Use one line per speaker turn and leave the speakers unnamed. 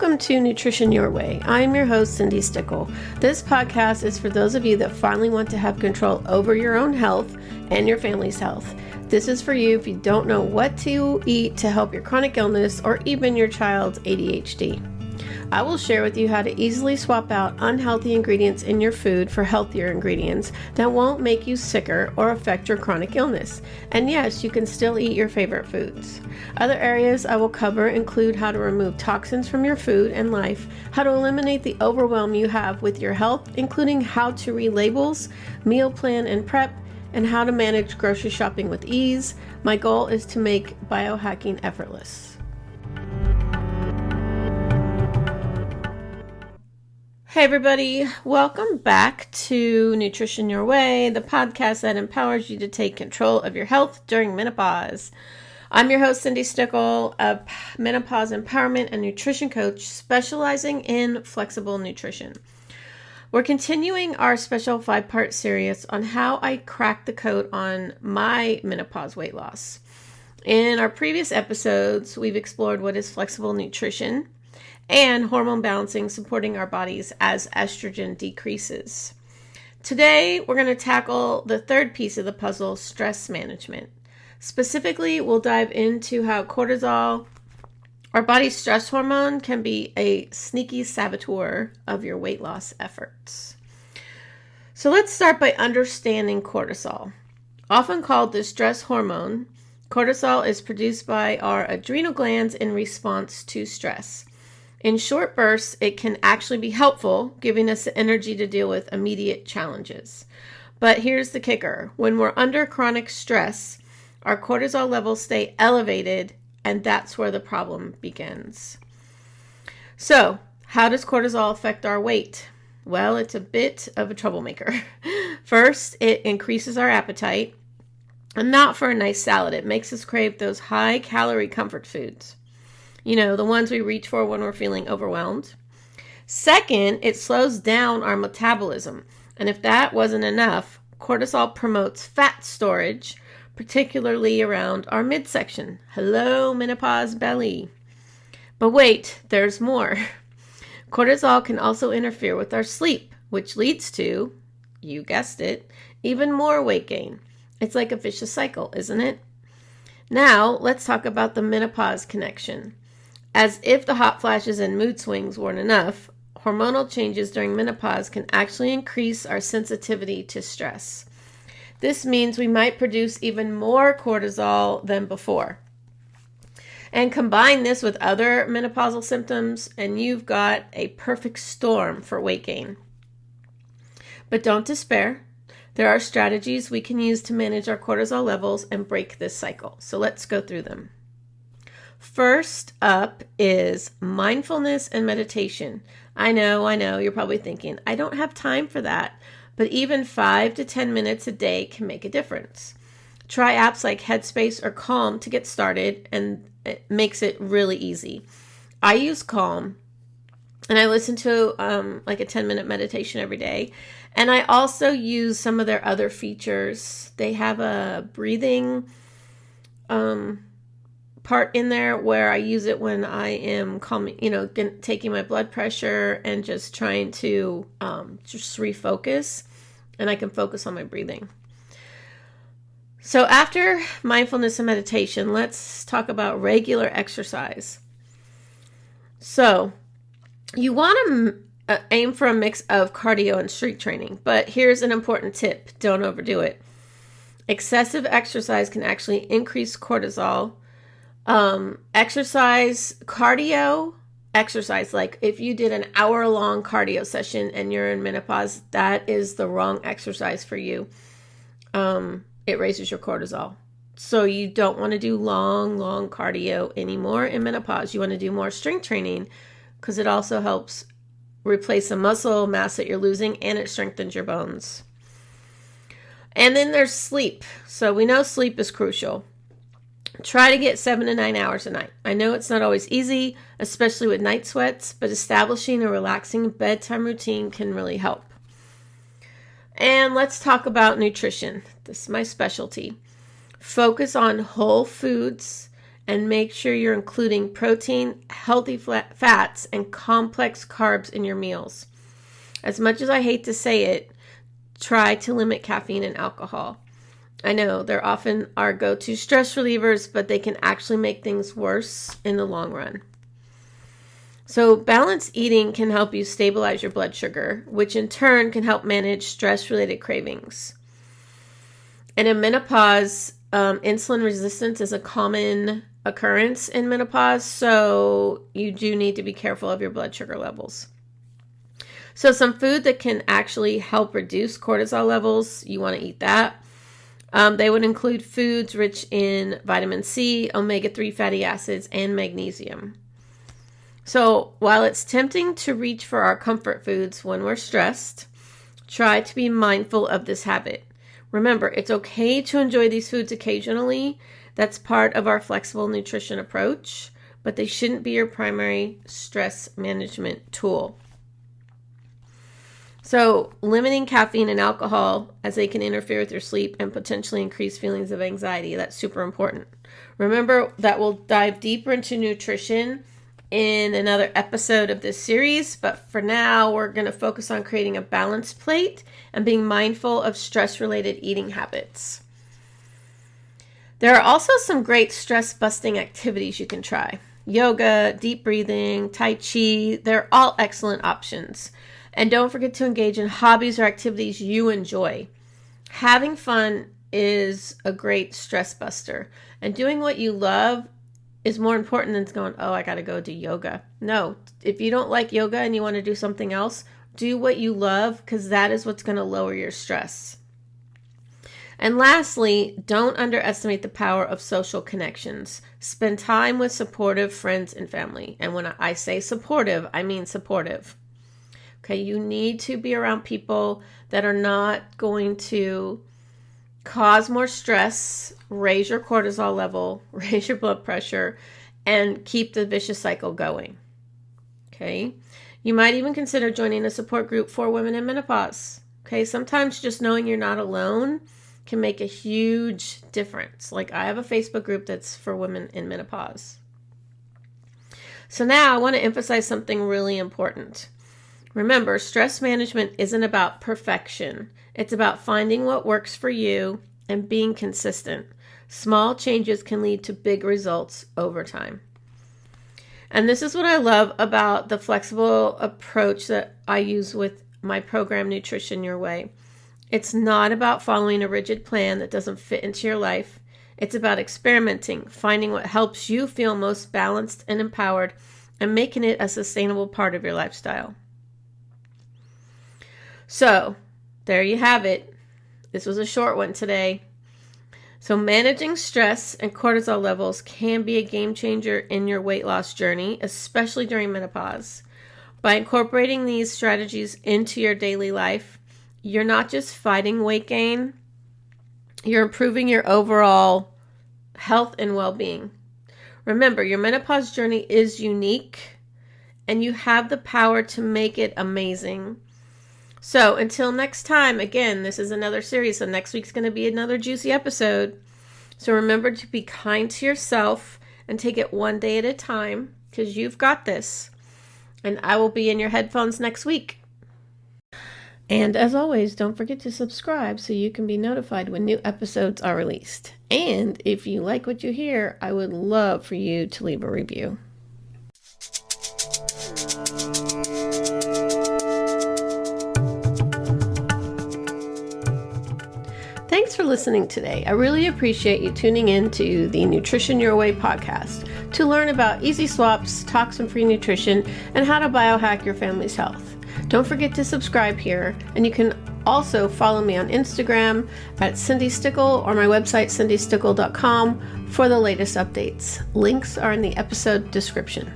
Welcome to Nutrition Your Way. I'm your host, Cindi. This podcast is for those of you that finally want to have control over your own health and your family's health. This is for you if you don't know what to eat to help your chronic illness or even your child's ADHD. I will share with you how to easily swap out unhealthy ingredients in your food for healthier ingredients that won't make you sicker or affect your chronic illness. And yes, you can still eat your favorite foods. Other areas I will cover include how to remove toxins from your food and life, how to eliminate the overwhelm you have with your health, including how to read labels, meal plan and prep, and how to manage grocery shopping with ease. My goal is to make biohacking effortless. Hey everybody, welcome back to Nutrition Your Way, the podcast that empowers you to take control of your health during menopause. I'm your host, Cindi, a menopause empowerment and nutrition coach specializing in flexible nutrition. We're continuing our special 5-part series on how I cracked the code on my menopause weight loss. In our previous episodes, we've explored what is flexible nutrition and hormone balancing, supporting our bodies as estrogen decreases. Today, we're going to tackle the third piece of the puzzle, stress management. Specifically, we'll dive into how cortisol, our body's stress hormone, can be a sneaky saboteur of your weight loss efforts. So let's start by understanding cortisol. Often called the stress hormone, cortisol is produced by our adrenal glands in response to stress. In short bursts, it can actually be helpful, giving us the energy to deal with immediate challenges. But here's the kicker. When we're under chronic stress, our cortisol levels stay elevated, and that's where the problem begins. So, how does cortisol affect our weight? Well, it's a bit of a troublemaker. First, it increases our appetite, and not for a nice salad. It makes us crave those high-calorie comfort foods. You know, the ones we reach for when we're feeling overwhelmed. Second, it slows down our metabolism. And if that wasn't enough, cortisol promotes fat storage, particularly around our midsection. Hello, menopause belly. But wait, there's more. Cortisol can also interfere with our sleep, which leads to, you guessed it, even more weight gain. It's like a vicious cycle, isn't it? Now, let's talk about the menopause connection. As if the hot flashes and mood swings weren't enough, hormonal changes during menopause can actually increase our sensitivity to stress. This means we might produce even more cortisol than before. And combine this with other menopausal symptoms, and you've got a perfect storm for weight gain. But don't despair. There are strategies we can use to manage our cortisol levels and break this cycle. So let's go through them. First up is mindfulness and meditation. I know, you're probably thinking, I don't have time for that, but even 5 to 10 minutes a day can make a difference. Try apps like Headspace or Calm to get started, and it makes it really easy. I use Calm, and I listen to like a 10-minute meditation every day, and I also use some of their other features. They have a breathing part in there where I use it when I am calming, taking my blood pressure and just trying to just refocus, and I can focus on my breathing. So after mindfulness and meditation, let's talk about regular exercise. So you want to aim for a mix of cardio and strength training, but here's an important tip. Don't overdo it. Excessive exercise can actually increase cortisol. Cardio exercise, like if you did an hour-long cardio session and you're in menopause, that is the wrong exercise for you. It raises your cortisol. So you don't want to do long cardio anymore in menopause. You want to do more strength training because it also helps replace the muscle mass that you're losing, and it strengthens your bones. And then there's sleep. So we know sleep is crucial. Try to get 7 to 9 hours a night. I know it's not always easy, especially with night sweats, but establishing a relaxing bedtime routine can really help. And let's talk about nutrition. This is my specialty. Focus on whole foods and make sure you're including protein, healthy fats, and complex carbs in your meals. As much as I hate to say it, try to limit caffeine and alcohol. I know they're often our go-to stress relievers, but they can actually make things worse in the long run. So balanced eating can help you stabilize your blood sugar, which in turn can help manage stress-related cravings. And in menopause, insulin resistance is a common occurrence in menopause, so you do need to be careful of your blood sugar levels. So some food that can actually help reduce cortisol levels, you want to eat that. They would include foods rich in vitamin C, omega-3 fatty acids, and magnesium. So while it's tempting to reach for our comfort foods when we're stressed, try to be mindful of this habit. Remember, it's okay to enjoy these foods occasionally. That's part of our flexible nutrition approach, but they shouldn't be your primary stress management tool. So limiting caffeine and alcohol, as they can interfere with your sleep and potentially increase feelings of anxiety, that's super important. Remember that we'll dive deeper into nutrition in another episode of this series, but for now, we're going to focus on creating a balanced plate and being mindful of stress-related eating habits. There are also some great stress-busting activities you can try. Yoga, deep breathing, Tai Chi, they're all excellent options. And don't forget to engage in hobbies or activities you enjoy. Having fun is a great stress buster, and doing what you love is more important than going, oh, I got to go do yoga. No, if you don't like yoga and you want to do something else, do what you love, because that is what's going to lower your stress. And lastly, don't underestimate the power of social connections. Spend time with supportive friends and family. And when I say supportive, I mean supportive. Okay, you need to be around people that are not going to cause more stress, raise your cortisol level, raise your blood pressure, and keep the vicious cycle going. Okay, you might even consider joining a support group for women in menopause. Okay, sometimes just knowing you're not alone can make a huge difference. Like, I have a Facebook group that's for women in menopause. So now I want to emphasize something really important. Remember, stress management isn't about perfection. It's about finding what works for you and being consistent. Small changes can lead to big results over time. And this is what I love about the flexible approach that I use with my program, Nutrition Your Way. It's not about following a rigid plan that doesn't fit into your life. It's about experimenting, finding what helps you feel most balanced and empowered, and making it a sustainable part of your lifestyle. So, there you have it. This was a short one today. So managing stress and cortisol levels can be a game changer in your weight loss journey, especially during menopause. By incorporating these strategies into your daily life, you're not just fighting weight gain, you're improving your overall health and well-being. Remember, your menopause journey is unique, and you have the power to make it amazing. So until next time, again, this is another series, so next week's going to be another juicy episode. So remember to be kind to yourself and take it one day at a time, because you've got this. And I will be in your headphones next week. And as always, don't forget to subscribe so you can be notified when new episodes are released. And if you like what you hear, I would love for you to leave a review. Thanks for listening today. I really appreciate you tuning in to the Nutrition Your Way podcast to learn about easy swaps, toxin-free nutrition, and how to biohack your family's health. Don't forget to subscribe here, and you can also follow me on Instagram at Cindi Stickle or my website cindystickle.com for the latest updates. Links are in the episode description.